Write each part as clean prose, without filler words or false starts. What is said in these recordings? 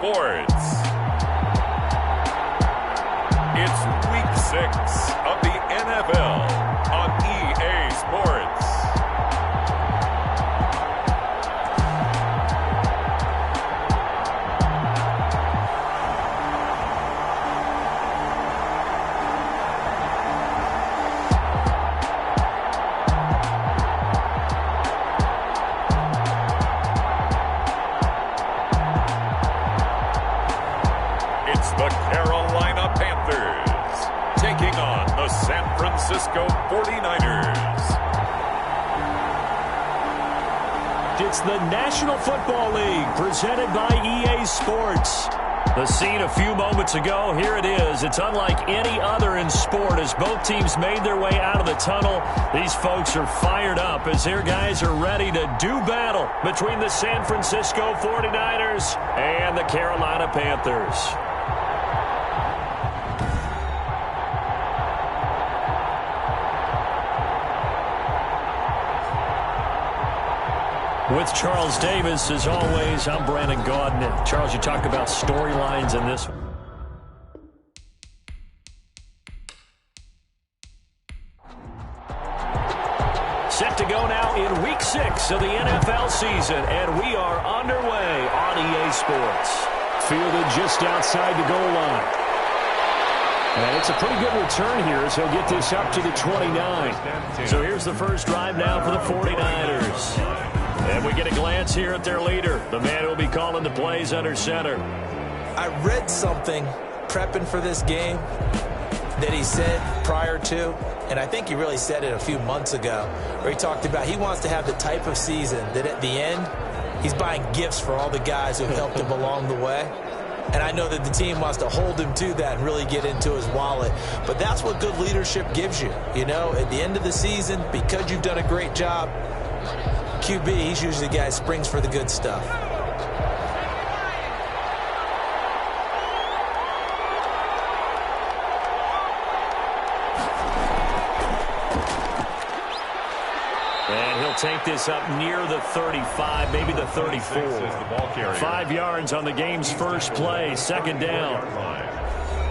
Sports. It's Week 6 of the NFL on EA Sports. The Carolina Panthers taking on the San Francisco 49ers. It's the National Football League presented by EA Sports. The scene a few moments ago, here it is. It's unlike any other in sport as both teams made their way out of the tunnel. These folks are fired up as their guys are ready to do battle between the San Francisco 49ers and the Carolina Panthers. With Charles Davis, as always, I'm Brandon Gaudin. And Charles, you talk about storylines in this one. Set to go now in Week 6 of the NFL season, and we are underway on EA Sports. Fielded just outside the goal line. And it's a pretty good return here as he'll get this up to the 29. So here's the first drive now for the 49ers. And we get a glance here at their leader, the man who will be calling the plays under center. I read something prepping for this game that he said prior to, and I think he really said it a few months ago, where he talked about he wants to have the type of season that at the end, he's buying gifts for all the guys who helped him along the way. And I know that the team wants to hold him to that and really get into his wallet. But that's what good leadership gives you. You know, at the end of the season, because you've done a great job, QB, he's usually the guy who springs for the good stuff. And he'll take this up near the 35, maybe the 34. 5 yards on the game's first play, second down.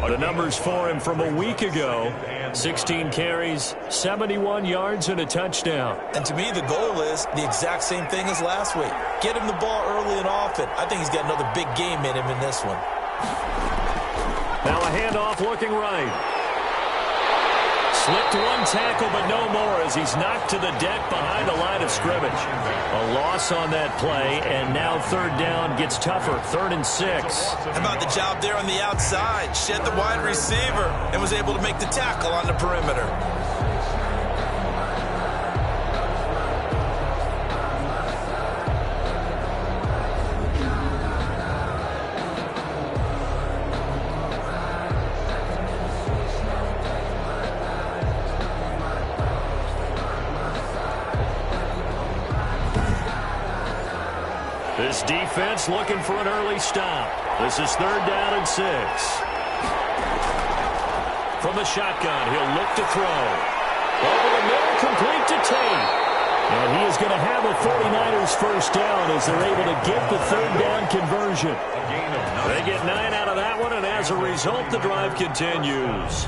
The numbers for him from a week ago, 16 carries, 71 yards, and a touchdown. And to me, the goal is the exact same thing as last week. Get him the ball early and often. I think he's got another big game in him in this one. Now a handoff looking right. Slipped one tackle, but no more as he's knocked to the deck behind the line of scrimmage. A loss on that play, and now third down gets tougher, 3rd and 6. How about the job there on the outside? Shed the wide receiver and was able to make the tackle on the perimeter. This defense looking for an early stop. This is 3rd down and 6. From the shotgun, he'll look to throw. Over the middle, complete to Tate. And he is going to have a 49ers first down as they're able to get the 3rd down conversion. They get 9 out of that one, and as a result, the drive continues.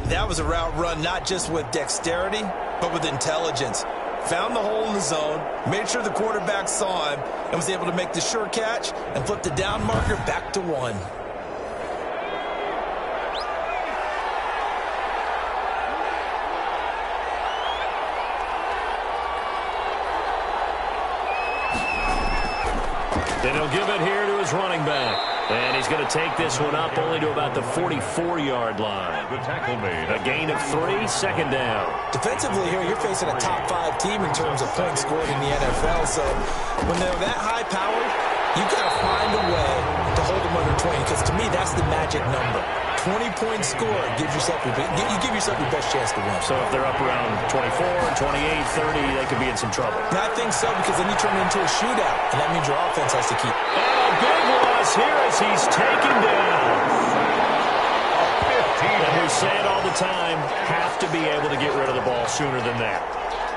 That was a route run not just with dexterity, but with intelligence. Found the hole in the zone, made sure the quarterback saw him, and was able to make the sure catch and flip the down marker back to 1. Then he'll give it here to his running back. And he's going to take this one up only to about the 44-yard line. The tackle made. A gain of 3, second down. Defensively here, you're facing a top 5 team in terms of points scored in the NFL. So when they're that high-powered, you've got to find a way to hold them under 20. Because to me, that's the magic number. 20-point score gives yourself you give yourself your best chance to win. So if they're up around 24, 28, 30, they could be in some trouble. I think so, because then you turn it into a shootout, and that means your offense has to keep. And a big loss here as he's taken down. And we say it all the time, have to be able to get rid of the ball sooner than that.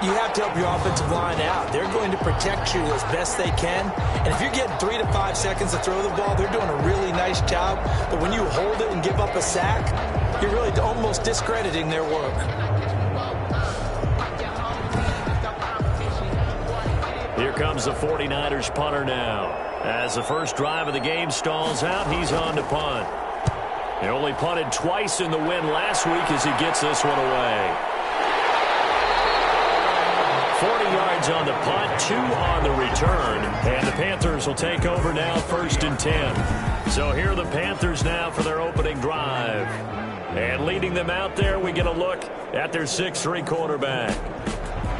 You have to help your offensive line out. They're going to protect you as best they can. And if you're getting 3 to 5 seconds to throw the ball, they're doing a really nice job. But when you hold it and give up a sack, you're really almost discrediting their work. Here comes the 49ers punter now. As the first drive of the game stalls out, he's on to punt. He only punted twice in the win last week as he gets this one away. 40 yards on the punt, 2 on the return, and the Panthers will take over now 1st and 10. So here are the Panthers now for their opening drive. And leading them out there, we get a look at their 6'3" quarterback.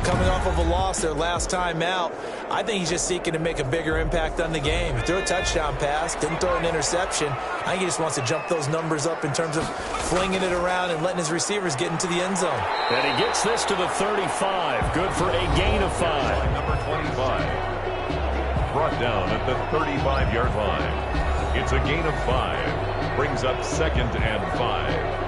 Coming off of a loss their last time out, I think he's just seeking to make a bigger impact on the game. He threw a touchdown pass, didn't throw an interception. I think he just wants to jump those numbers up in terms of flinging it around and letting his receivers get into the end zone. And he gets this to the 35. Good for a gain of 5. Number 25. Brought down at the 35-yard line. It's a gain of 5. Brings up 2nd and 5.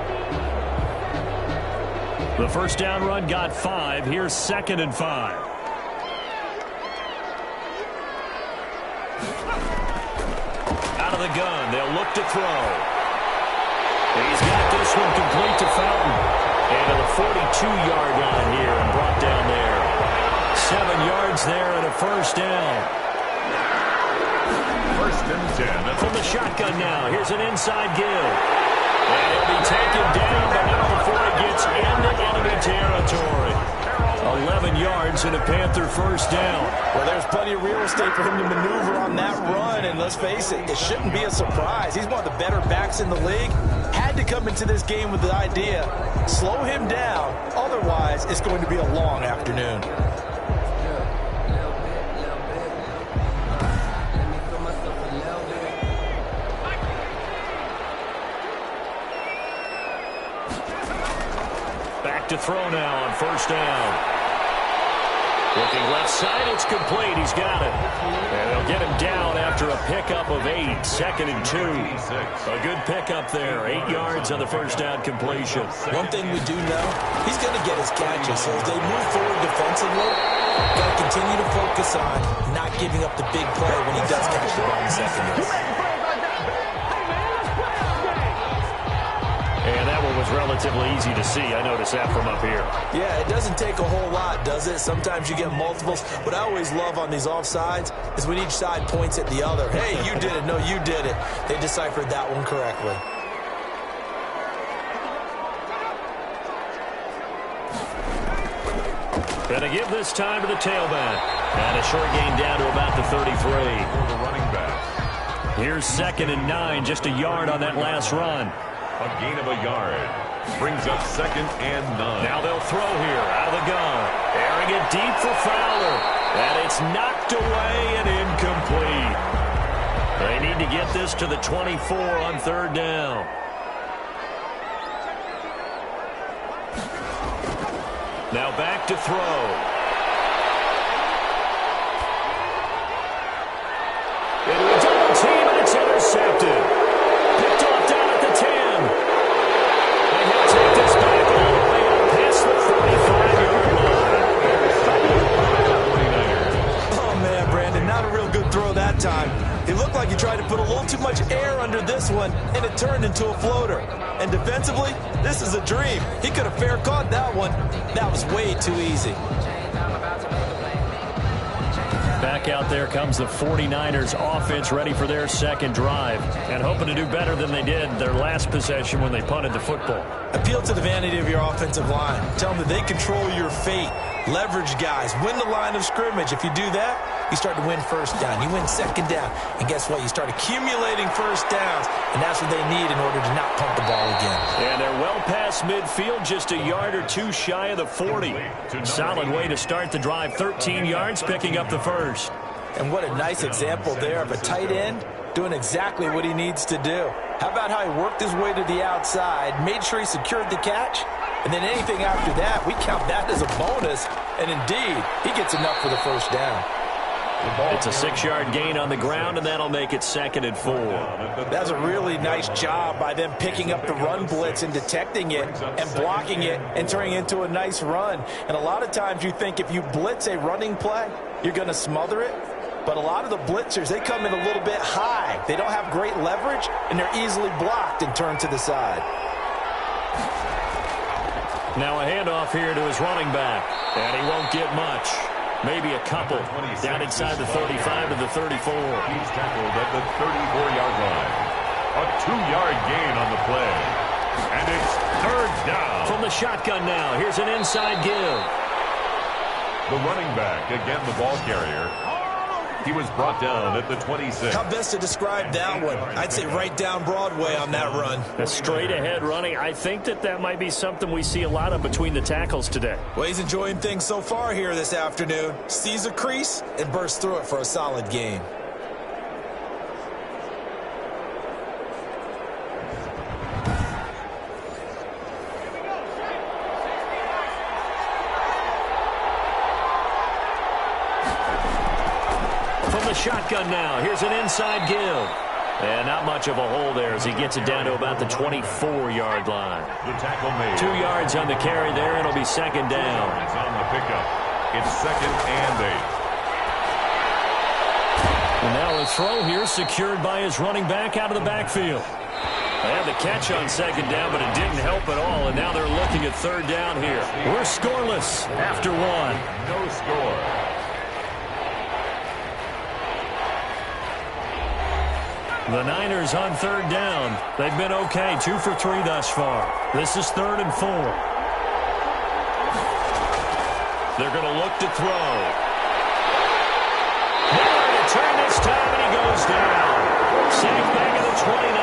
The first down run got 5. Here's 2nd and 5. Out of the gun. They'll look to throw. He's got this one complete to Falcon. And to the 42-yard line here and brought down there. 7 yards there and a first down. 1st and 10. From the shotgun now. Here's an inside give. And he'll be taken down, but not before it gets into enemy territory. 11 yards and a Panther first down. Well, there's plenty of real estate for him to maneuver on that run, and let's face it, it shouldn't be a surprise. He's one of the better backs in the league. Had to come into this game with the idea, slow him down, otherwise it's going to be a long afternoon. Back to throw now on first down. Looking left side, it's complete. He's got it. And they'll get him down after a pickup of 8. 2nd and 2. A good pickup there. 8 yards on the first down completion. One thing we do know, he's going to get his catches. So as they move forward defensively, got to continue to focus on not giving up the big play when he does catch the ball in secondary. And that one was relatively easy to see. I noticed that from up here. Yeah, it doesn't take a whole lot, does it? Sometimes you get multiples. What I always love on these offsides is when each side points at the other. Hey, you did it. No, you did it. They deciphered that one correctly. Gonna give this time to the tailback. And a short gain down to about the 33. For the running back. Here's 2nd and 9. Just a yard on that last run. A gain of a yard. Brings up 2nd and 9. Now they'll throw here out of the gun. Airing it deep for Fowler. And it's knocked away and incomplete. They need to get this to the 24 on 3rd down. Now back to throw. Into a double team, and it's intercepted. Picked off down at the 10. And he'll take this back all the way up past the 45-yard line. Oh, man, Brandon, not a real good throw that time. It looked like he tried to put a little too much air under this one, and it turned into a floater. And defensively, this is a dream. He could have fair caught that one. That was way too easy. Back out there comes the 49ers offense ready for their 2nd drive and hoping to do better than they did their last possession when they punted the football. Appeal to the vanity of your offensive line. Tell them that they control your fate. Leverage guys. Win the line of scrimmage. If you do that, you start to win first down. You win 2nd down. And guess what? You start accumulating first downs. And that's what they need in order to not pump the ball again. And they're well past midfield, just a yard or 2 shy of the 40. Solid way to start the drive. 13 yards, picking up the first. And what a nice example there of a tight end doing exactly what he needs to do. How about how he worked his way to the outside, made sure he secured the catch, and then anything after that, we count that as a bonus. And indeed, he gets enough for the first down. It's a 6-yard gain on the ground, and that'll make it 2nd and 4. That's a really nice job by them picking up the run blitz and detecting it and blocking it and turning it into a nice run. And a lot of times you think if you blitz a running play, you're going to smother it. But a lot of the blitzers, they come in a little bit high. They don't have great leverage, and they're easily blocked and turned to the side. Now a handoff here to his running back, and he won't get much. Maybe a couple down inside the 35 to the 34. He's tackled at the 34-yard line. A 2-yard gain on the play. And it's 3rd down. From the shotgun now, here's an inside give. The running back, again the ball carrier. He was brought down at the 26. How best to describe that one? I'd say right down Broadway on that run. A straight-ahead running. I think that might be something we see a lot of between the tackles today. Well, he's enjoying things so far here this afternoon. Sees a crease and bursts through it for a solid gain. Shotgun now. Here's an inside give. And not much of a hole there as he gets it down to about the 24-yard line. The tackle made. 2 yards on the carry there. It'll be 2nd down. It's on the pickup. It's 2nd and 8. And now a throw here secured by his running back out of the backfield. They had the catch on 2nd down, but it didn't help at all. And now they're looking at 3rd down here. We're scoreless after 1. No score. The Niners on 3rd down. They've been okay, 2 for 3 thus far. This is 3rd and 4. They're going to look to throw. Nowhere to turn this time, and he goes down. Sacked back at the 29.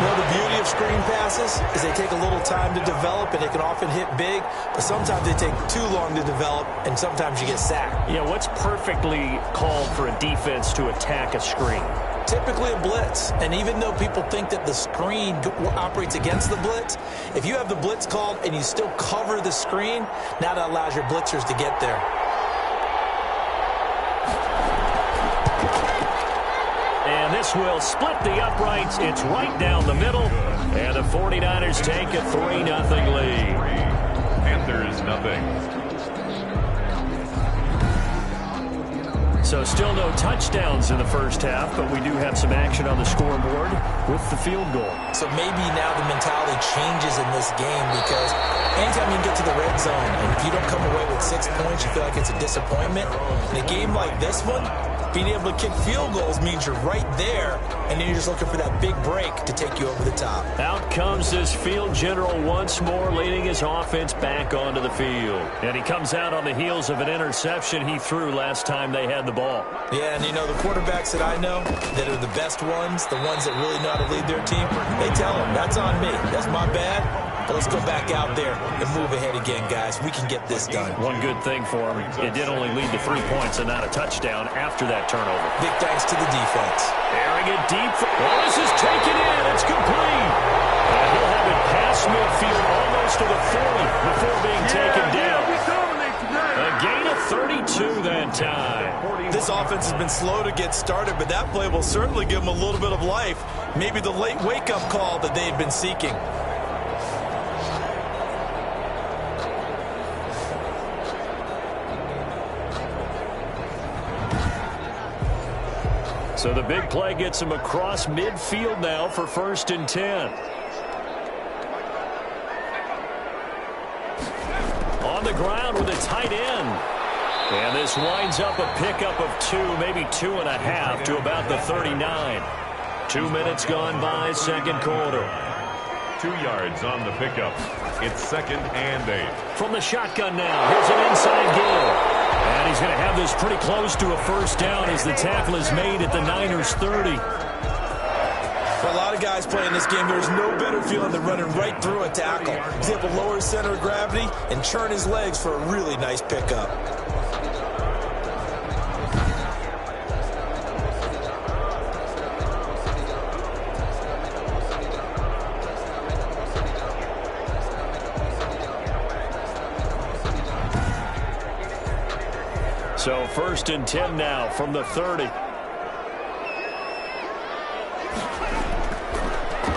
Well, the beauty of screen passes is they take a little time to develop, and they can often hit big, but sometimes they take too long to develop, and sometimes you get sacked. Yeah, what's perfectly called for a defense to attack a screen? Typically a blitz, and even though people think that the screen operates against the blitz, if you have the blitz called and you still cover the screen, now that allows your blitzers to get there. And this will split the uprights. It's right down the middle, and the 49ers take a 3-0 lead. Panthers nothing. So still no touchdowns in the first half, but we do have some action on the scoreboard with the field goal. So maybe now the mentality changes in this game because anytime you get to the red zone and if you don't come away with 6 points, you feel like it's a disappointment. In a game like this one, being able to kick field goals means you're right there, and then you're just looking for that big break to take you over the top. Out comes this field general once more, leading his offense back onto the field. And he comes out on the heels of an interception he threw last time they had the ball. Yeah, and you know, the quarterbacks that I know that are the best ones, the ones that really know how to lead their team, they tell them, that's on me, that's my bad. But let's go back out there and move ahead again, guys. We can get this done. One good thing for him, it did only lead to 3 points and not a touchdown after that turnover. Big thanks to the defense. Airing it deep. This is taken in. It's complete. And he'll have it past midfield almost to the 40 before being taken down. A gain of 32 that time. This offense has been slow to get started, but that play will certainly give them a little bit of life. Maybe the late wake-up call that they've been seeking. So the big play gets him across midfield now for 1st and 10. On the ground with a tight end. And this winds up a pickup of 2, maybe 2.5 to about the 39. 2 minutes gone by, 2nd quarter. 2 yards on the pickup. It's 2nd and 8. From the shotgun now, here's an inside give. And he's going to have this pretty close to a 1st down as the tackle is made at the Niners' 30. For a lot of guys playing this game, there's no better feeling than running right through a tackle. He's able to lower his center of gravity and churn his legs for a really nice pickup. So 1st and 10 now from the 30.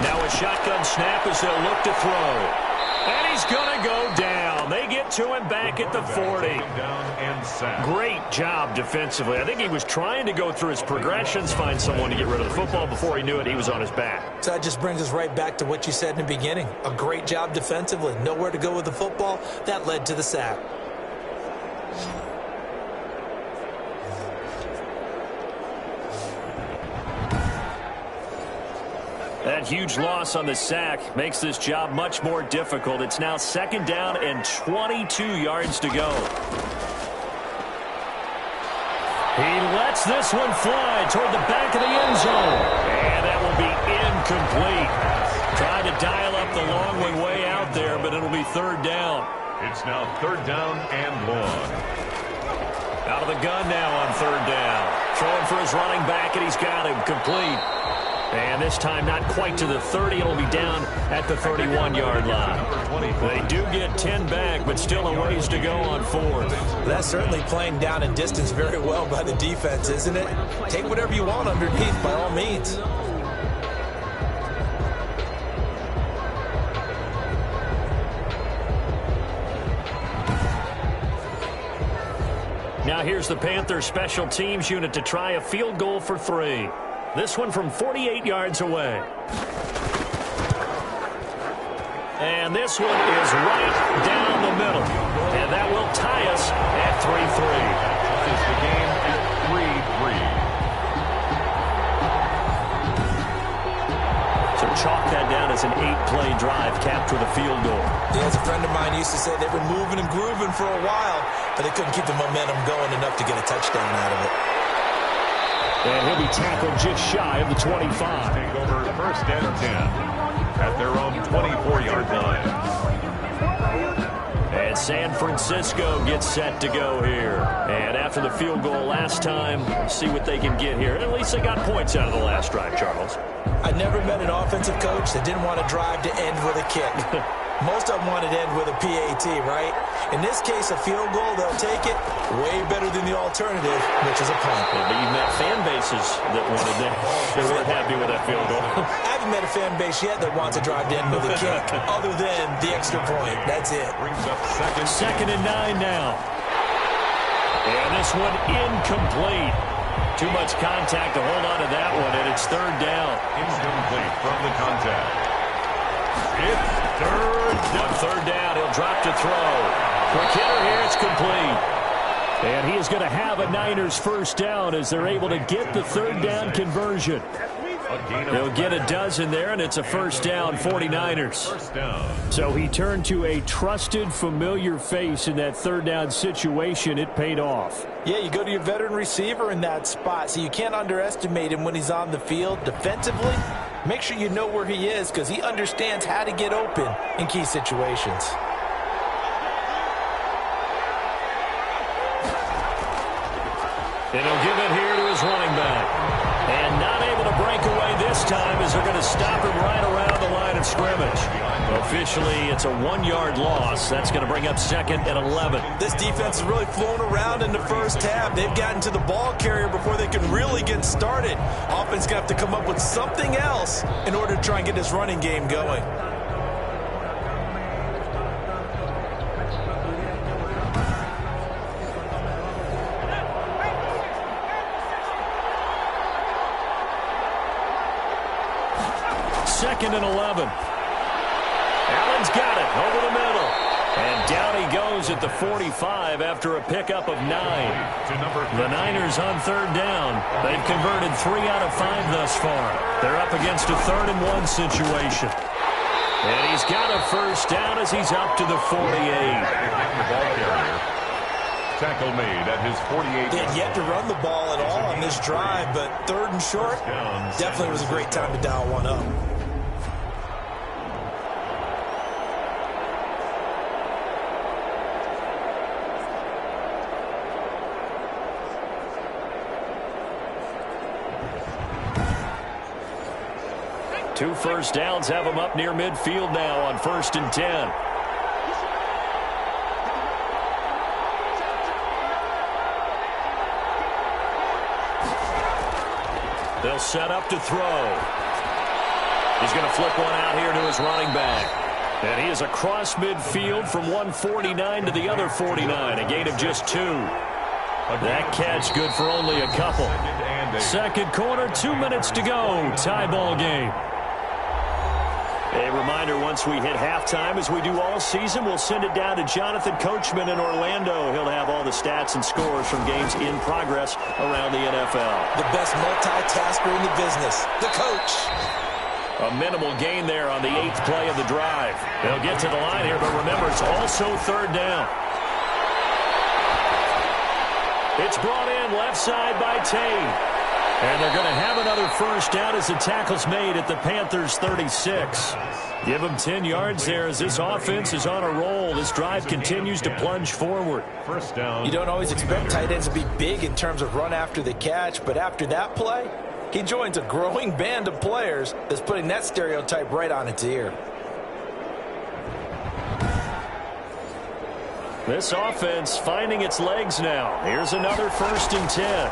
Now a shotgun snap as they'll look to throw. And he's going to go down. They get to him back at the 40. Great job defensively. I think he was trying to go through his progressions, find someone to get rid of the football. Before he knew it, he was on his back. So that just brings us right back to what you said in the beginning. A great job defensively. Nowhere to go with the football. That led to the sack. That huge loss on the sack makes this job much more difficult. It's now 2nd down and 22 yards to go. He lets this one fly toward the back of the end zone. And that will be incomplete. Tried to dial up the long one way out there, but it'll be 3rd down. It's now 3rd down and long. Out of the gun now on 3rd down. Throwing for his running back, and he's got him complete. And this time not quite to the 30. It'll be down at the 31-yard line. They do get 10 back, but still a ways to go on 4th. That's certainly playing down and distance very well by the defense, isn't it? Take whatever you want underneath, by all means. Now here's the Panthers special teams unit to try a field goal for 3. This one from 48 yards away. And this one is right down the middle. And that will tie us at 3-3. Ties the game at 3-3. So chalk that down as an 8-play drive capped with a field goal. Yeah, as a friend of mine used to say, they've been moving and grooving for a while, but they couldn't keep the momentum going enough to get a touchdown out of it. And he'll be tackled just shy of the 25. Take over 1st and 10 at their own 24-yard line. And San Francisco gets set to go here. And after the field goal last time, see what they can get here. And at least they got points out of the last drive, Charles. I never met an offensive coach that didn't want to drive to end with a kick. Most of them wanted to end with a PAT, right? In this case, a field goal, they'll take it. Way better than the alternative, which is a punt. Yeah, but you've met fan bases that wanted that. They weren't happy with that field goal. I haven't met a fan base yet that wants to drive to end with a kick, other than the extra point. That's it. Brings up 2nd and 9 now. And this one incomplete. Too much contact to hold on to that one, and it's 3rd down. incomplete from the contact. It's 3rd down. 3rd down, he'll drop to throw. Quick hitter here, it's complete. And he is going to have a Niners 1st down as they're able to get the 3rd down conversion. They'll get a dozen there, and it's a 1st down, 49ers. First down. So he turned to a trusted, familiar face in that 3rd down situation. It paid off. Yeah, you go to your veteran receiver in that spot, so you can't underestimate him when he's on the field defensively. Make sure you know where he is because he understands how to get open in key situations. And he'll give it here to his running back. And not able to break away this time as they're going to stop him right around the line of scrimmage. Officially, it's a 1-yard loss. That's going to bring up 2nd and 11. This defense has really flown around in the first half. They've gotten to the ball carrier before they can really get started. Offense going to have to come up with something else in order to try and get this running game going. Second and 11. Allen's got it over the middle. And down he goes at the 45 after a pickup of 9. The Niners on 3rd down. They've converted 3 out of 5 thus far. They're up against a 3rd and 1 situation. And he's got a 1st down as he's up to the 48. Tackle made at his 48. They had yet to run the ball at all on this drive, but 3rd and short, definitely was a great time to dial one up. Two 1st downs have him up near midfield now on 1st and 10. They'll set up to throw. He's going to flip one out here to his running back. And he is across midfield from 149 to the other 49, a gain of just 2. That catch good for only a couple. Second quarter, 2 minutes to go. Tie ball game. A reminder, once we hit halftime, as we do all season, we'll send it down to Jonathan Coachman in Orlando. He'll have all the stats and scores from games in progress around the NFL. The best multitasker in the business, the coach. A minimal gain there on the 8th play of the drive. They'll get to the line here, but remember, it's also third down. It's brought in left side by Tate. And they're going to have another first down as the tackle's made at the Panthers' 36. Give them 10 yards there as this offense is on a roll. This drive continues to plunge forward. First down. You don't always expect tight ends to be big in terms of run after the catch, but after that play, he joins a growing band of players that's putting that stereotype right on its ear. This offense finding its legs now. Here's another 1st and 10.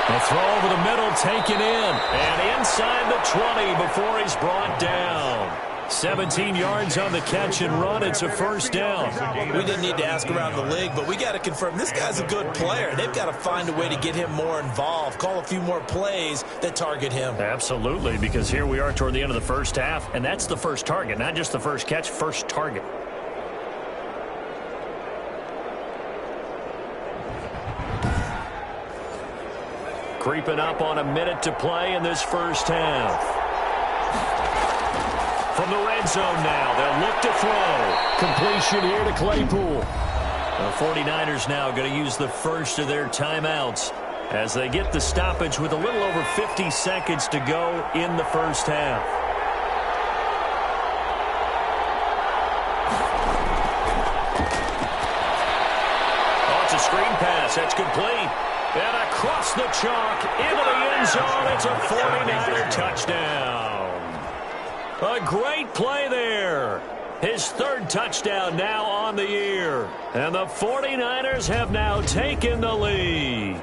The throw over the middle taken in. And inside the 20 before he's brought down. 17 yards on the catch and run. It's a first down. We didn't need to ask around the league, but we got to confirm this guy's a good player. They've got to find a way to get him more involved, call a few more plays that target him. Absolutely, because here we are toward the end of the first half, and that's the first target, not just the first catch, first target. Creeping up on a minute to play in this first half. From the red zone now, they'll look to throw. Completion here to Claypool. The 49ers now going to use the first of their timeouts as they get the stoppage with a little over 50 seconds to go in the first half. Oh, it's a screen pass. That's complete. And across the chalk into the end zone. It's a 49er touchdown. A great play there. His 3rd touchdown now on the year. And the 49ers have now taken the lead.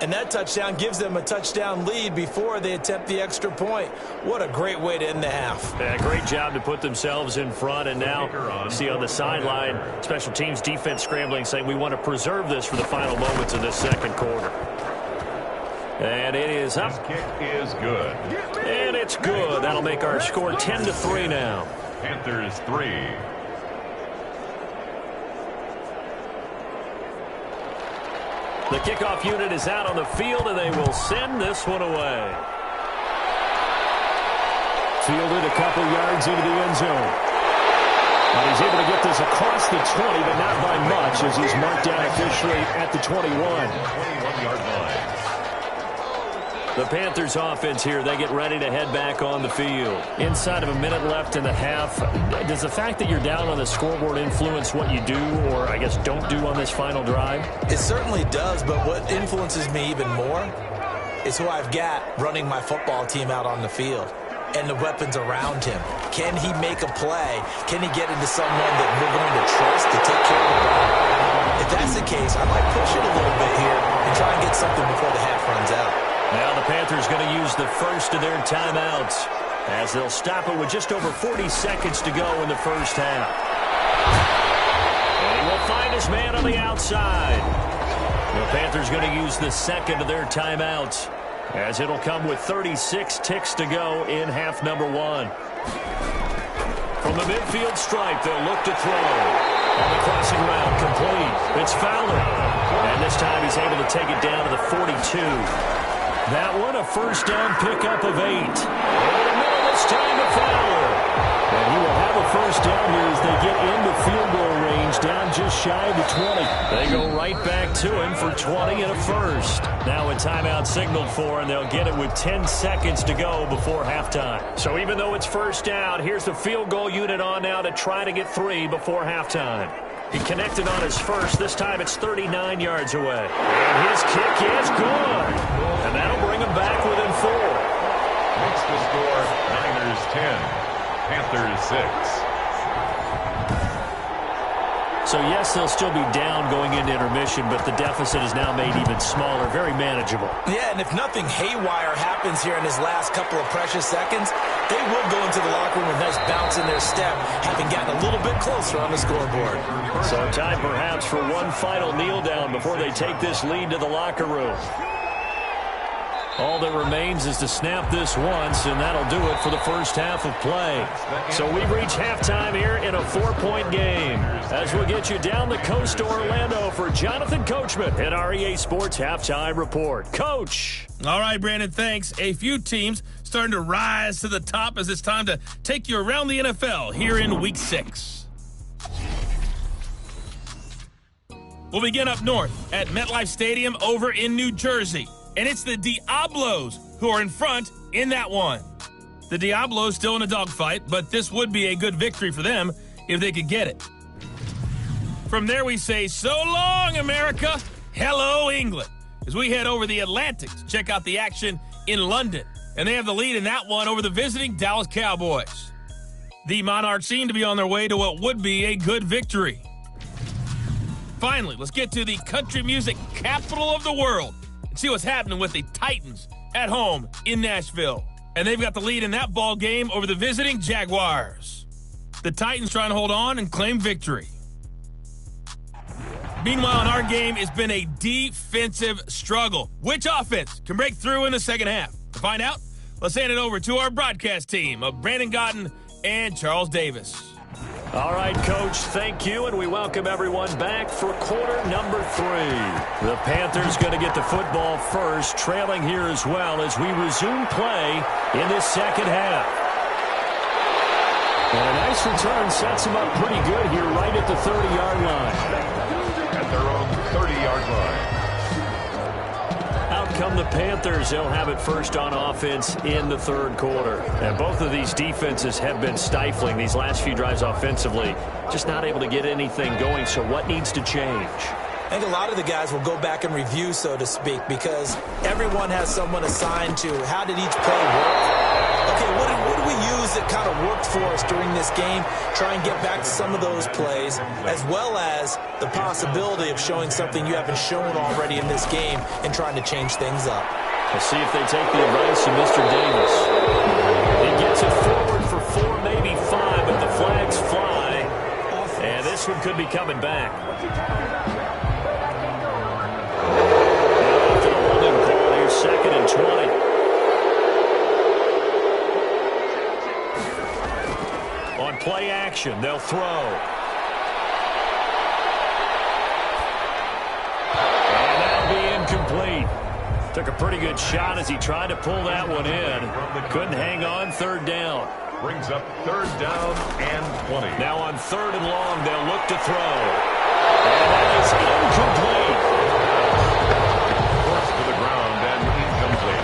And that touchdown gives them a touchdown lead before they attempt the extra point. What a great way to end the half. Yeah, great job to put themselves in front. And now, see on the sideline, special teams defense scrambling, saying we want to preserve this for the final moments of this second quarter. And it is up. This kick is good. And it's good. That'll make our score 10-3 now. Panthers 3. The kickoff unit is out on the field, and they will send this one away. Fielded a couple yards into the end zone. And he's able to get this across the 20, but not by much, as he's marked down officially at the 21. 21-yard line. The Panthers offense here, they get ready to head back on the field. Inside of a minute left in the half, does the fact that you're down on the scoreboard influence what you do, or I guess don't do on this final drive? It certainly does, but what influences me even more is who I've got running my football team out on the field and the weapons around him. Can he make a play? Can he get into someone that we're going to trust to take care of the ball? If that's the case, I might push it a little bit here and try and get something before the half runs out. Now the Panthers going to use the first of their timeouts as they'll stop it with just over 40 seconds to go in the first half. And he will find his man on the outside. The Panthers going to use the second of their timeouts as it'll come with 36 ticks to go in half number 1. From the midfield stripe, they'll look to throw. On the crossing route, complete. It's Fowler. And this time he's able to take it down to the 42. That one, a first down pickup of 8. Over the middle this time to Fowler. And he will have a first down here as they get into field goal range, down just shy of the 20. They go right back to him for 20 and a first. Now a timeout signaled for, and they'll get it with 10 seconds to go before halftime. So even though it's first down, here's the field goal unit on now to try to get 3 before halftime. He connected on his first. This time it's 39 yards away. And his kick is good. And that'll bring him back within 4. Makes the score Niners 10, Panthers 6. So, yes, they'll still be down going into intermission, but the deficit is now made even smaller, very manageable. Yeah, and if nothing haywire happens here in his last couple of precious seconds, they will go into the locker room with a nice bounce in their step, having gotten a little bit closer on the scoreboard. So time perhaps for one final kneel down before they take this lead to the locker room. All that remains is to snap this once, and that'll do it for the first half of play. So we've reached halftime here in a 4-point game. As we'll get you down the coast to Orlando for Jonathan Coachman at our EA Sports Halftime Report. Coach! All right, Brandon, thanks. A few teams starting to rise to the top as it's time to take you around the NFL here in Week 6. We'll begin up north at MetLife Stadium over in New Jersey. And it's the Diablos who are in front in that one. The Diablos still in a dogfight, but this would be a good victory for them if they could get it. From there we say, so long, America. Hello, England. As we head over the Atlantic to check out the action in London. And they have the lead in that one over the visiting Dallas Cowboys. The Monarchs seem to be on their way to what would be a good victory. Finally, let's get to the country music capital of the world. See what's happening with the Titans at home in Nashville. And they've got the lead in that ball game over the visiting Jaguars. The Titans trying to hold on and claim victory. Meanwhile, in our game, it's been a defensive struggle. Which offense can break through in the second half? To find out, let's hand it over to our broadcast team of Brandon Gotton and Charles Davis. All right, Coach, thank you, and we welcome everyone back for quarter number 3. The Panthers going to get the football first, trailing here as well as we resume play in this second half. And a nice return sets them up pretty good here right at the 30-yard line. At their own 30-yard line. Out come the Panthers. They'll have it first on offense in the third quarter. And both of these defenses have been stifling these last few drives offensively. Just not able to get anything going, so what needs to change? I think a lot of the guys will go back and review, so to speak, because everyone has someone assigned to how did each play work. Okay, what did we use that kind of worked for us during this game? Try and get back to some of those plays, as well as the possibility of showing something you haven't shown already in this game and trying to change things up. We'll see if they take the advice of Mr. Davis. He gets it forward for 4, maybe 5, but the flags fly. And this one could be coming back. After the holding call, here's 2nd and 20. On play action, they'll throw. And that'll be incomplete. Took a pretty good shot as he tried to pull that one in. Couldn't hang on, 3rd down. Brings up 3rd down and 20. Now on 3rd and long, they'll look to throw. And that is incomplete. Forced to the ground and incomplete.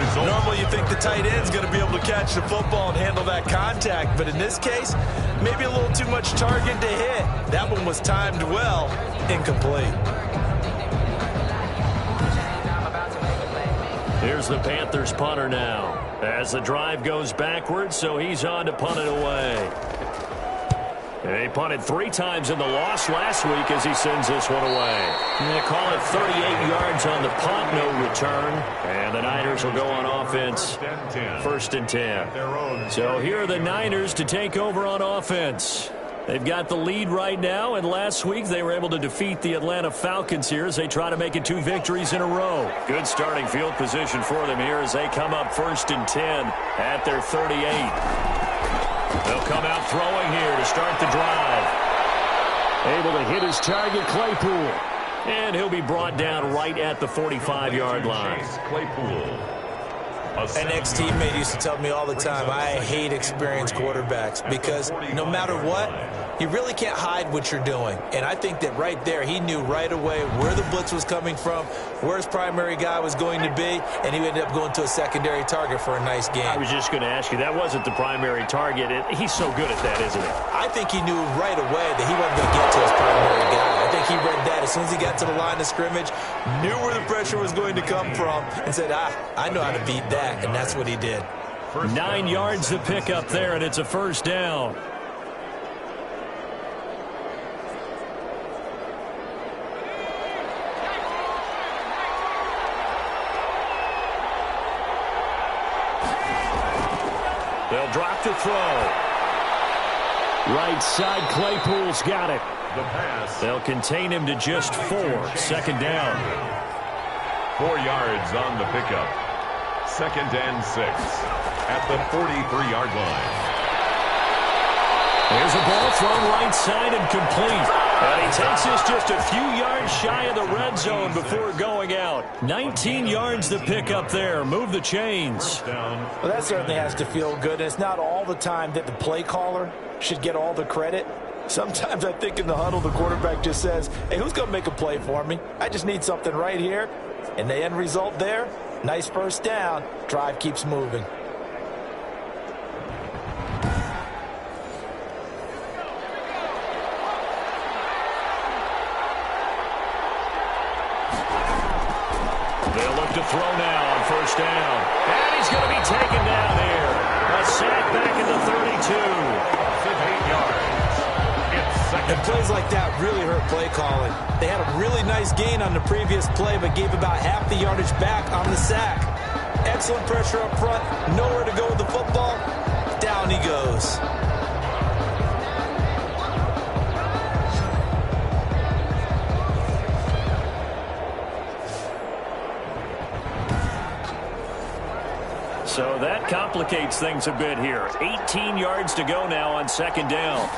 Result. Normally you think the tight end's going to be able to catch the football and handle that contact, but in this case, maybe a little too much target to hit. That one was timed well, incomplete. Here's the Panthers punter now as the drive goes backwards, so he's on to punt it away. They punted 3 times in the loss last week as he sends this one away. They call it 38 yards on the punt, no return. And the Niners will go on offense, 1st and 10. So here are the Niners to take over on offense. They've got the lead right now, and last week they were able to defeat the Atlanta Falcons here as they try to make it 2 victories in a row. Good starting field position for them here as they come up 1st and 10 at their 38. They'll come out throwing here to start the drive. Able to hit his target, Claypool. And he'll be brought down right at the 45-yard line. Claypool. An ex-teammate used to tell me all the time, I hate experienced quarterbacks because no matter what, you really can't hide what you're doing. And I think that right there, he knew right away where the blitz was coming from, where his primary guy was going to be, and he ended up going to a secondary target for a nice game. I was just going to ask you, that wasn't the primary target. He's so good at that, isn't he? I think he knew right away that he wasn't going to get to his primary guy. I think he read that as soon as he got to the line of scrimmage, knew where the pressure was going to come from, and said, I know how to beat that, and that's what he did. 9 yards to pick up there, and it's a 1st down. They'll drop to throw. Right side, Claypool's got it. The pass. They'll contain him to just 4. Second down. 4 yards on the pickup. 2nd and 6 at the 43-yard line. There's a ball thrown right side and complete. And he takes this just a few yards shy of the red zone before going out. 19 yards to pick up there. Move the chains. Well, that certainly has to feel good. It's not all the time that the play caller should get all the credit. Sometimes I think in the huddle, the quarterback just says, hey, who's going to make a play for me? I just need something right here. And the end result there, nice first down. Drive keeps moving. They'll look to throw now on first down. And he's going to be taken down here. A sack back at the 32. 8 yards. And plays like that really hurt play calling. They had a really nice gain on the previous play, but gave about half the yardage back on the sack. Excellent pressure up front. Nowhere to go with the football. Down he goes. So that complicates things a bit here. 18 yards to go now on second down.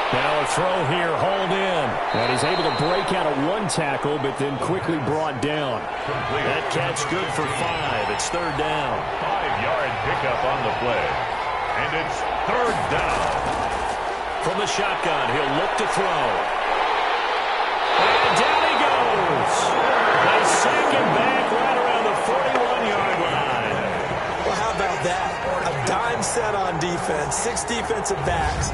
Now a throw here, hauled in. And he's able to break out of one tackle, but then quickly brought down. That catch good for 5. It's third down. 5-yard pickup on the play. And it's third down. From the shotgun, he'll look to throw. And down he goes. They sack him back right around the 41-yard line. Well, how about that? A dime set on defense, 6 defensive backs.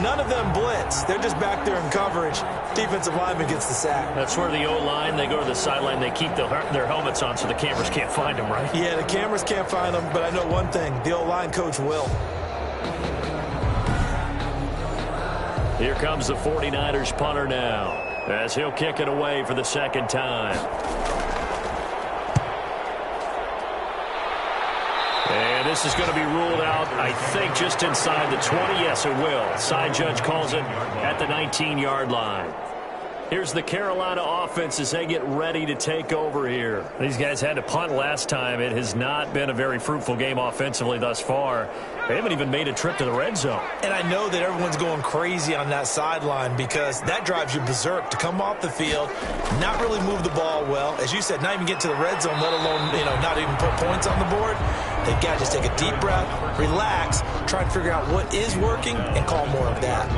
None of them blitz. They're just back there in coverage. Defensive lineman gets the sack. That's where the O-line, they go to the sideline, they keep their helmets on so the cameras can't find them, right? Yeah, the cameras can't find them, but I know one thing. The O-line coach will. Here comes the 49ers punter now, as he'll kick it away for the second time. And this is going to be ruled out, I think, just inside the 20. Yes, it will. Side judge calls it at the 19-yard line. Here's the Carolina offense as they get ready to take over here. These guys had to punt last time. It has not been a very fruitful game offensively thus far. They haven't even made a trip to the red zone. And I know that everyone's going crazy on that sideline because that drives you berserk to come off the field, not really move the ball well. As you said, not even get to the red zone, let alone, not even put points on the board. They've got to just take a deep breath, relax, try and figure out what is working, and call more of that.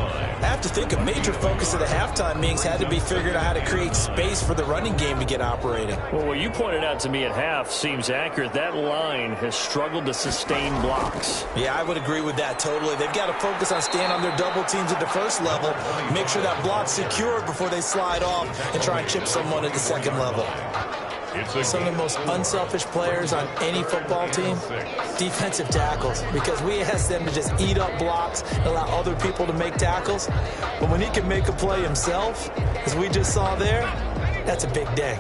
I have to think a major focus of the halftime meetings had to be figuring out how to create space for the running game to get operating. Well, what you pointed out to me at half seems accurate. That line has struggled to sustain blocks. Yeah, I would agree with that totally. They've got to focus on staying on their double teams at the first level, make sure that block's secured before they slide off and try and chip someone at the second level. Some of the most unselfish players on any football team, defensive tackles, because we ask them to just eat up blocks and allow other people to make tackles. But when he can make a play himself, as we just saw there, that's a big day.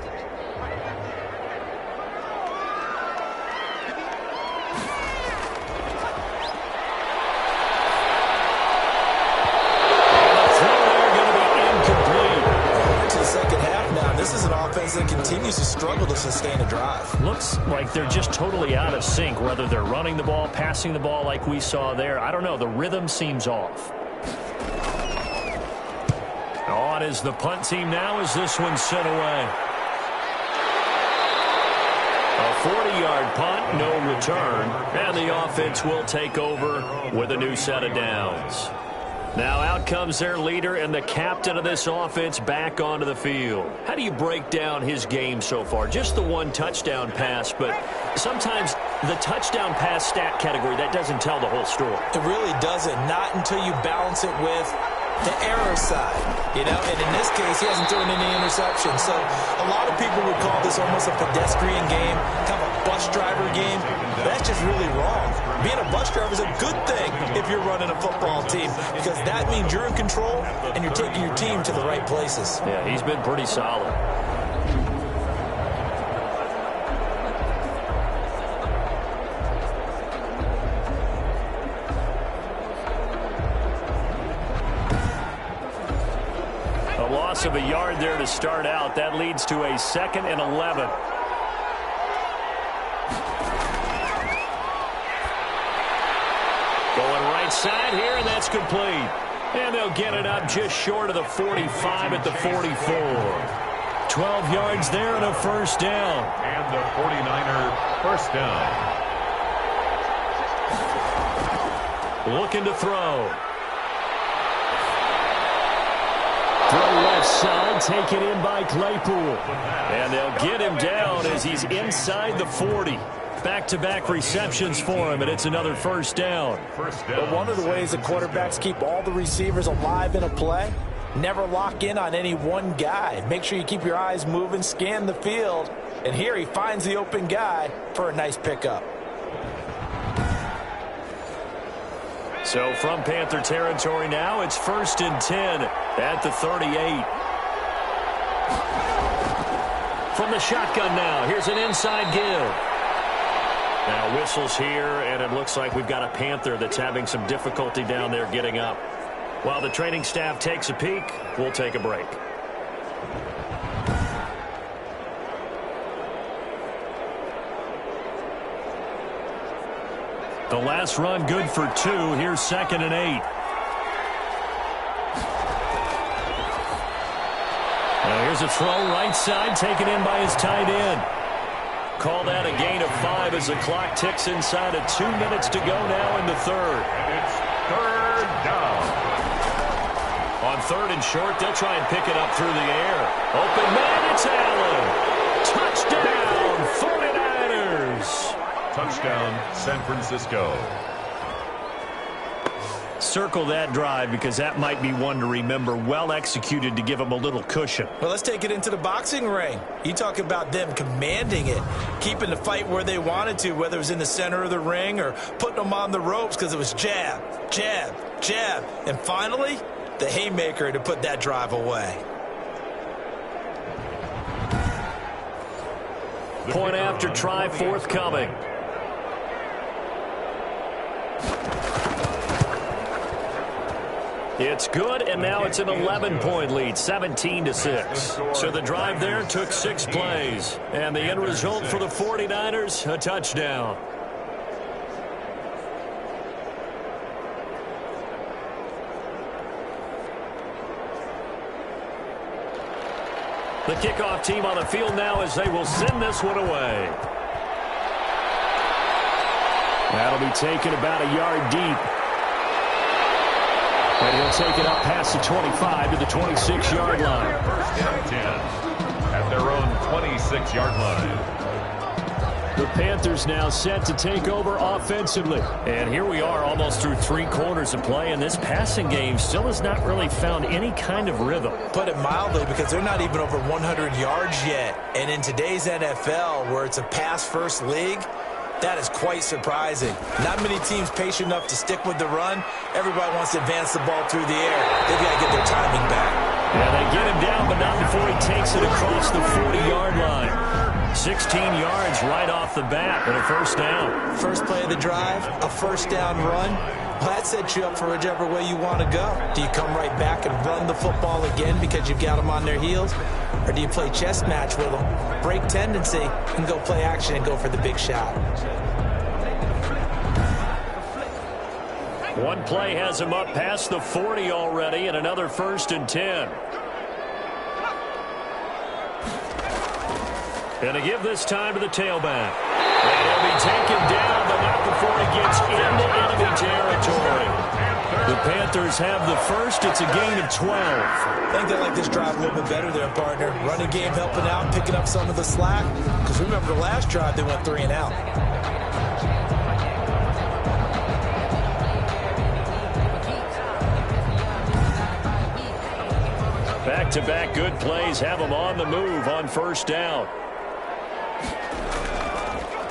That continues to struggle to sustain a drive. Looks like they're just totally out of sync, whether they're running the ball, passing the ball like we saw there. I don't know. The rhythm seems off. On is the punt team now as this one's sent away. A 40-yard punt, no return, and the offense will take over with a new set of downs. Now out comes their leader and the captain of this offense back onto the field. How do you break down his game so far? Just the one touchdown pass, but sometimes the touchdown pass stat category, that doesn't tell the whole story. It really doesn't. Not until you balance it with the error side, and in this case, he hasn't thrown any interceptions. So a lot of people would call this almost a pedestrian game, kind of a bus driver game. That's just really wrong. Being a bus driver is a good thing if you're running a football team, because that means you're in control and you're taking your team to the right places. Yeah, he's been pretty solid. of a yard there to start out. That leads to a 2nd and 11. Going right side here, and that's complete. And they'll get it up just short of the 45 at the 44. 12 yards there and a first down. And the 49er first down. Looking to throw. Throw left side, taken in by Claypool. And they'll get him down as he's inside the 40. Back-to-back receptions for him, and it's another first down. But one of the ways that quarterbacks keep all the receivers alive in a play, never lock in on any one guy. Make sure you keep your eyes moving, scan the field. And here he finds the open guy for a nice pickup. So from Panther territory now, it's 1st and 10 at the 38. From the shotgun now, here's an inside give. Now whistles here, and it looks like we've got a Panther that's having some difficulty down there getting up. While the training staff takes a peek, we'll take a break. The last run good for 2. Here's 2nd and 8. Now here's a throw right side, taken in by his tight end. Call that a gain of 5 as the clock ticks inside of 2 minutes to go now in the 3rd. And it's 3rd down. On 3rd and short, they'll try and pick it up through the air. Open man, it's Allen. Touchdown, 49ers. Touchdown, San Francisco. Circle that drive because that might be one to remember. Well executed to give them a little cushion. Well, let's take it into the boxing ring. You talk about them commanding it, keeping the fight where they wanted to, whether it was in the center of the ring or putting them on the ropes because it was jab, jab, jab. And finally, the haymaker to put that drive away. Point after try forthcoming. It's good, and now it's an 11-point lead, 17-6. So the drive there took 6 plays. And the end result for the 49ers, a touchdown. The kickoff team on the field now as they will send this one away. That'll be taken about a yard deep. And he'll take it up past the 25 to the 26-yard line. First and 10 at their own 26-yard line. The Panthers now set to take over offensively. And here we are almost through 3 quarters of play, and this passing game still has not really found any kind of rhythm. Put it mildly, because they're not even over 100 yards yet. And in today's NFL, where it's a pass-first league, that is quite surprising. Not many teams patient enough to stick with the run. Everybody wants to advance the ball through the air. They've got to get their timing back. Yeah, they get him down, but not before he takes it across the 40-yard line. 16 yards right off the bat and a first down. First play of the drive, a first down run. Well, that sets you up for whichever way you want to go. Do you come right back and run the football again because you've got them on their heels? Or do you play chess match with them, break tendency, and go play action and go for the big shot? One play has him up past the 40 already, and another 1st and 10. And to give this time to the tailback. And he'll be taken down, but not before he gets into enemy territory. The Panthers have the first. It's a gain of 12. I think they like this drive a little bit better there, partner. Running game helping out, picking up some of the slack. Because remember the last drive, they went 3 and out. Back-to-back good plays have them on the move on first down.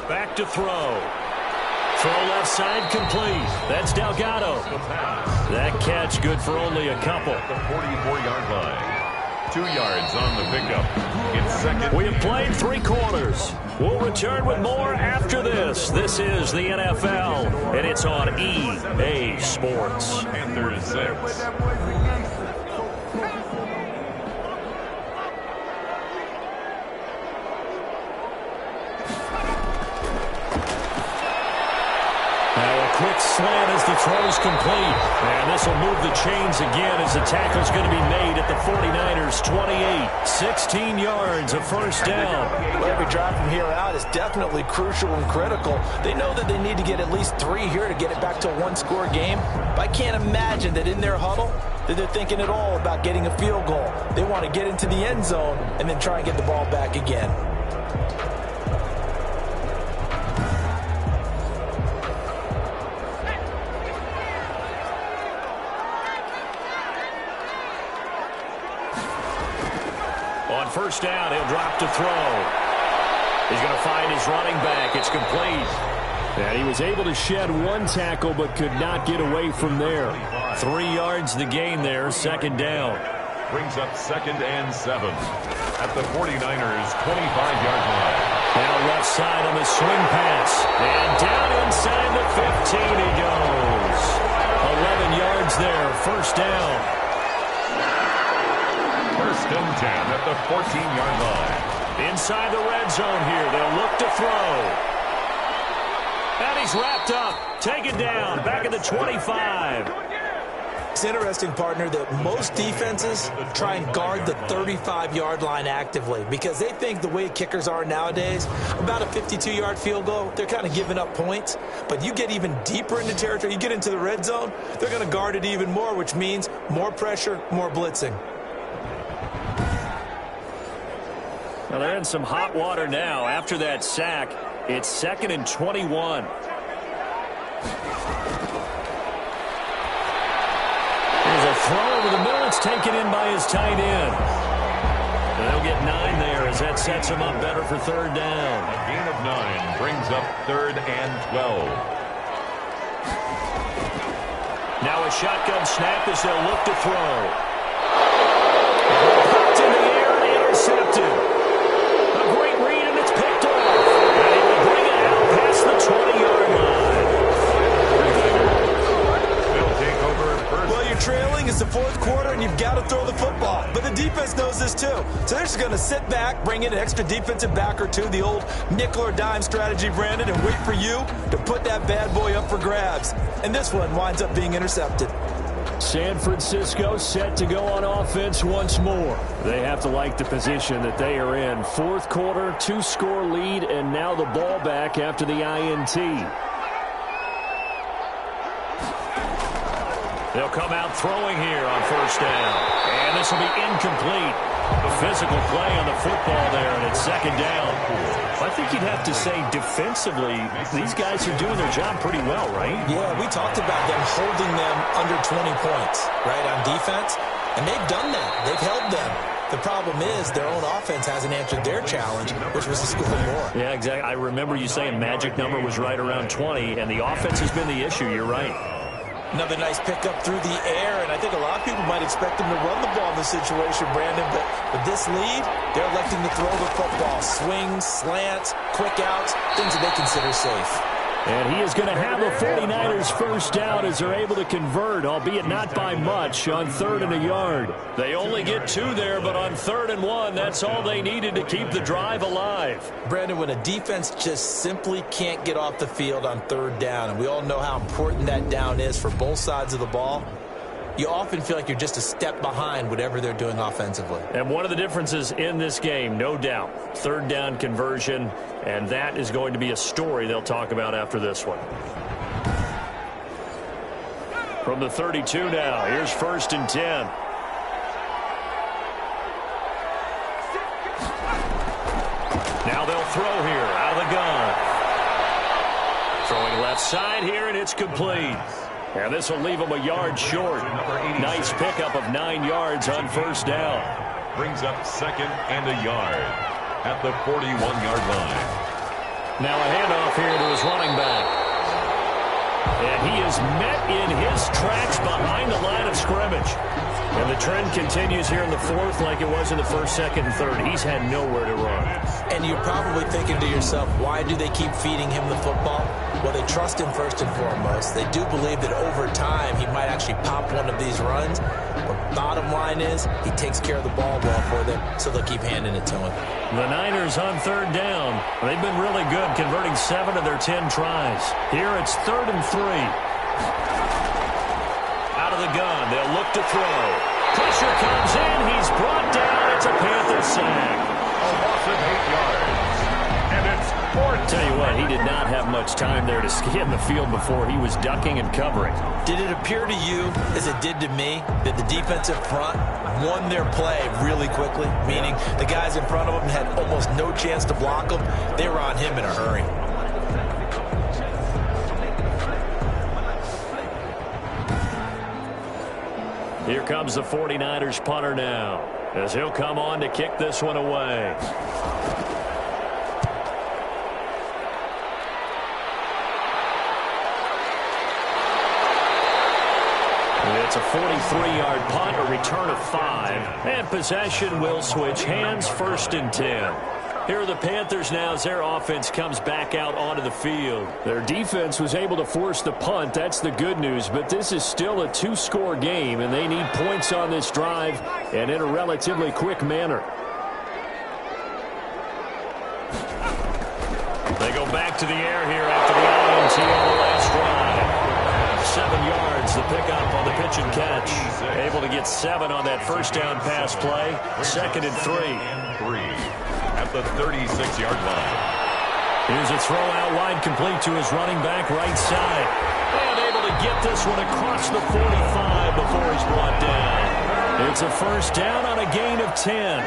Back to throw. Throw left side complete. That's Delgado. That catch good for only a couple. The 44-yard line. 2 yards on the pickup. It's second. We have played 3 quarters. We'll return with more after this. This is the NFL, and it's on EA Sports. Panthers 6. quick slant as the throw's complete. And this will move the chains again as the tackle's going to be made at the 49ers' 28. 16 yards, a first down. Well, every drive from here out is definitely crucial and critical. They know that they need to get at least 3 here to get it back to a one-score game. But I can't imagine that in their huddle that they're thinking at all about getting a field goal. They want to get into the end zone and then try and get the ball back again. On first down, he'll drop to throw. He's going to find his running back. It's complete. And he was able to shed one tackle but could not get away from there. 3 yards the gain there, second down. Brings up 2nd and 7 at the 49ers' 25-yard line. Now left side on the swing pass. And down inside the 15 he goes. 11 yards there, first down. 1st and 10 at the 14-yard line. Inside the red zone here. They'll look to throw. And he's wrapped up. Taken down. Back at the 25. It's interesting, partner, that most defenses try and guard the 35-yard line actively because they think the way kickers are nowadays, about a 52-yard field goal, they're kind of giving up points. But you get even deeper into territory, you get into the red zone, they're going to guard it even more, which means more pressure, more blitzing. Well, they're in some hot water now. After that sack, it's 2nd and 21. There's a throw over the middle. It's taken in by his tight end. And they'll get 9 there as that sets him up better for third down. A gain of 9 brings up 3rd and 12. Now a shotgun snap as they'll look to throw. Popped in the air and intercepted. A great read, and it's picked off. And he will bring it out past the 20-yard line. They'll take over first. Well, you're trailing. It's the 4th quarter, and you've got to throw the football. But the defense knows this, too. So they're just going to sit back, bring in an extra defensive back or two, the old nickel or dime strategy, Brandon, and wait for you to put that bad boy up for grabs. And this one winds up being intercepted. San Francisco set to go on offense once more. They have to like the position that they are in. 4th quarter, 2-score lead, and now the ball back after the INT. They'll come out throwing here on first down. And this will be incomplete. The physical play on the football there, and it's 2nd down. I think you'd have to say defensively, these guys are doing their job pretty well, right? Yeah, we talked about them holding them under 20 points, right, on defense. And they've done that. They've held them. The problem is their own offense hasn't answered their challenge, which was to score more. Yeah, exactly. I remember you saying magic number was right around 20, and the offense has been the issue. You're right. Another nice pickup through the air, and I think a lot of people might expect him to run the ball in this situation, Brandon, but with this lead, they're electing to throw the football. Swings, slants, quick outs, things that they consider safe. And he is going to have the 49ers first down as they're able to convert, albeit not by much, on 3rd and a yard. They only get 2 there, but on 3rd and 1, that's all they needed to keep the drive alive. Brandon, when a defense just simply can't get off the field on 3rd down, and we all know how important that down is for both sides of the ball, you often feel like you're just a step behind whatever they're doing offensively. And one of the differences in this game, no doubt, 3rd down conversion, and that is going to be a story they'll talk about after this one. From the 32 now, here's 1st and 10. Now they'll throw here out of the gun. Throwing left side here, and it's complete. And this will leave him a yard short. Nice pickup of 9 yards on first down. Brings up 2nd and a yard at the 41-yard line. Now a handoff here to his running back. And he is met in his tracks behind the line of scrimmage. And the trend continues here in the 4th like it was in the 1st, 2nd, and 3rd. He's had nowhere to run. And you're probably thinking to yourself, why do they keep feeding him the football? Well, they trust him first and foremost. They do believe that over time he might actually pop one of these runs. But bottom line is he takes care of the ball well for them, so they'll keep handing it to him. The Niners on third down. They've been really good, converting 7 of their 10 tries. Here it's 3rd and 3. Out of the gun, they'll look to throw. Pressure comes in. He's brought down. It's a Panther sack. A loss of 8 yards. And it's 4th. Tell you what, he did not have much time there to scan the field before he was ducking and covering. Did it appear to you, as it did to me, that the defensive front won their play really quickly? Meaning the guys in front of him had almost no chance to block him. They were on him in a hurry. Here comes the 49ers punter now, as he'll come on to kick this one away. It's a 43-yard punt, a return of 5, and possession will switch hands, 1st and 10. Here are the Panthers now as their offense comes back out onto the field. Their defense was able to force the punt. That's the good news, but this is still a 2-score game, and they need points on this drive and in a relatively quick manner. They go back to the air here after the INT on the last drive. 7 yards, the pickup on the pitch and catch. Able to get 7 on that first down pass play. 2nd and 3. At the 36-yard line. Here's a throw out wide, complete to his running back right side. And able to get this one across the 45 before he's brought down. It's a 1st down on a gain of 10.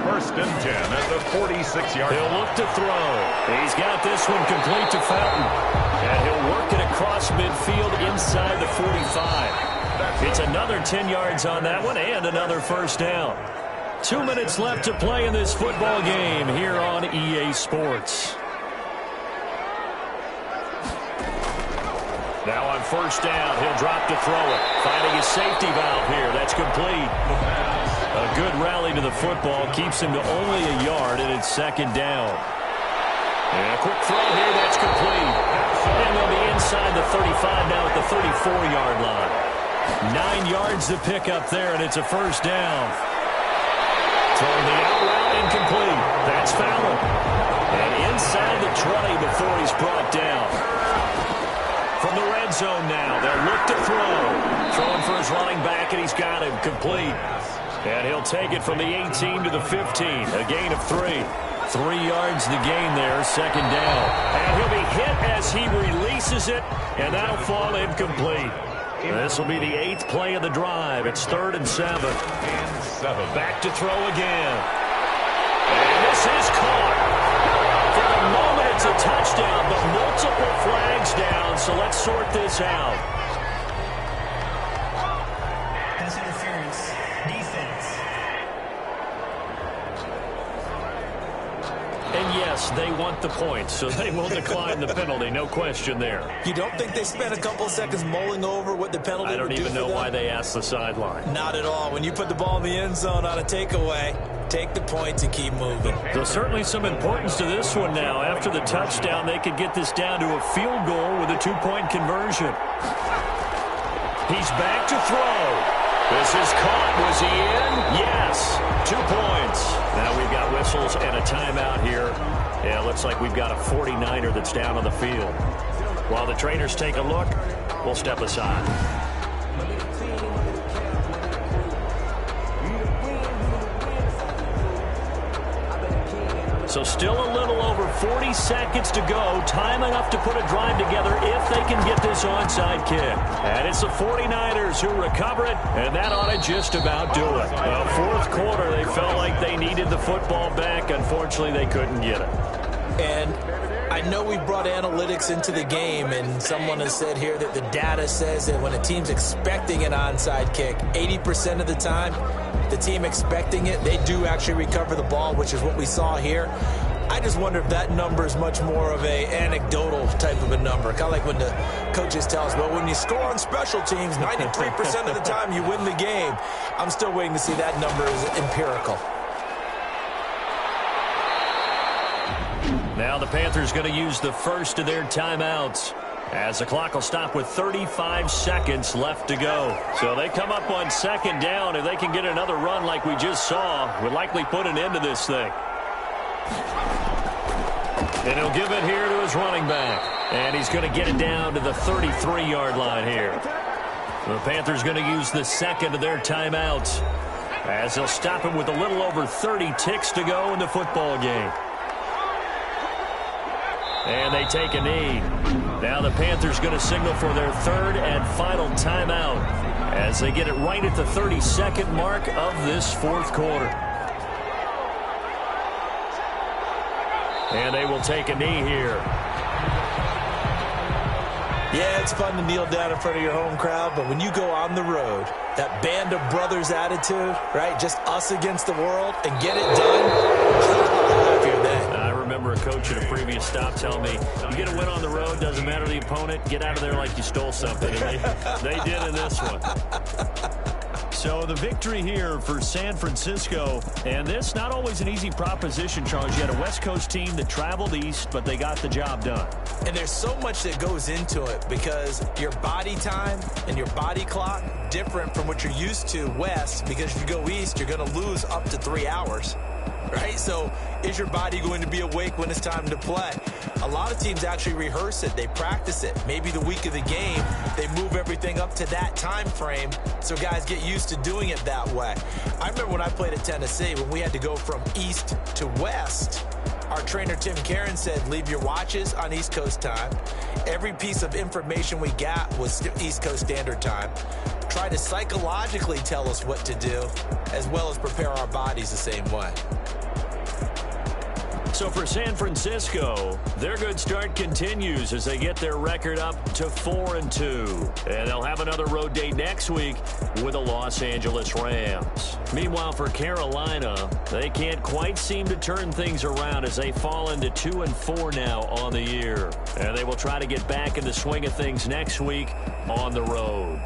1st and 10 at the 46-yard line. He'll look to throw. He's got this one complete to Felton. And he'll work it across midfield inside the 45. It's another 10 yards on that one and another 1st down. 2 minutes left to play in this football game here on EA Sports. Now on 1st down, he'll drop to throw it. Finding his safety valve here. That's complete. A good rally to the football keeps him to only a yard, and it's 2nd down. And a quick throw here. That's complete. And they'll be inside the 35 now at the 34-yard line. 9 yards to pick up there, and it's a 1st down. Throwing the out route incomplete. That's Fowler. And inside the 20 before he's brought down. From the red zone now, they'll look to throw. Throwing for his running back, and he's got him complete. And he'll take it from the 18 to the 15. A gain of 3. 3 yards the gain there, 2nd down. And he'll be hit as he releases it, and that'll fall incomplete. This will be the 8th play of the drive. It's 3rd and 7. Back to throw again. And this is caught. For the moment, it's a touchdown, but multiple flags down, so let's sort this out. Pass interference. Defense. And yes, they want the points, so they will decline the penalty. No question there. You don't think they spent a couple of seconds mulling over what the penalty would do? I don't even know why they asked the sideline. Not at all. When you put the ball in the end zone on a takeaway, take the points and keep moving. So certainly some importance to this one now. After the touchdown, they could get this down to a field goal with a 2-point conversion. He's back to throw. This is caught. Was he in? Yes. 2 points. Now we've got whistles and a timeout here. Yeah, it looks like we've got a 49er that's down on the field. While the trainers take a look, we'll step aside. So still a little over 40 seconds to go. Time enough to put a drive together if they can get this onside kick. And it's the 49ers who recover it, and that ought to just about do it. Well, 4th quarter, they felt like they needed the football back. Unfortunately, they couldn't get it. And I know we brought analytics into the game, and someone has said here that the data says that when a team's expecting an onside kick, 80% of the time, the team expecting it, they do actually recover the ball, which is what we saw here. I just wonder if that number is much more of a anecdotal type of a number. Kind of like when the coaches tell us, well, when you score on special teams, 93% of the time you win the game. I'm still waiting to see that number is empirical. Now the Panthers going to use the first of their timeouts. as the clock will stop with 35 seconds left to go. So they come up on second down. If they can get another run like we just saw, would likely put an end to this thing. And he'll give it here to his running back. And he's going to get it down to the 33-yard line here. The Panthers going to use the second of their timeouts as they'll stop him with a little over 30 ticks to go in the football game. And they take a knee. Now the Panthers going to signal for their third and final timeout as they get it right at the 30-second mark of this fourth quarter. And they will take a knee here. Yeah, it's fun to kneel down in front of your home crowd, but when you go on the road, that band of brothers attitude, right, just us against the world, and get it done, happier than. I remember a coach at a previous stop telling me, you get a win on the road, doesn't matter the opponent, get out of there like you stole something. And they did in this one. So the victory here for San Francisco, and this not always an easy proposition, Charles. You had a West Coast team that traveled east, but they got the job done. And there's so much that goes into it because your body time and your body clock different from what you're used to west, because if you go east, you're going to lose up to 3 hours. Right? So is your body going to be awake when it's time to play? A lot of teams actually rehearse it. They practice it. Maybe the week of the game, they move everything up to that time frame so guys get used to doing it that way. I remember when I played at Tennessee, when we had to go from east to west, our trainer Tim Karen said, leave your watches on East Coast time. Every piece of information we got was East Coast Standard Time. Try to psychologically tell us what to do, as well as prepare our bodies the same way. So for San Francisco, their good start continues as they get their record up to 4-2. And they'll have another road day next week with the Los Angeles Rams. Meanwhile, for Carolina, they can't quite seem to turn things around as they fall into 2-4 now on the year. And they will try to get back in the swing of things next week on the road.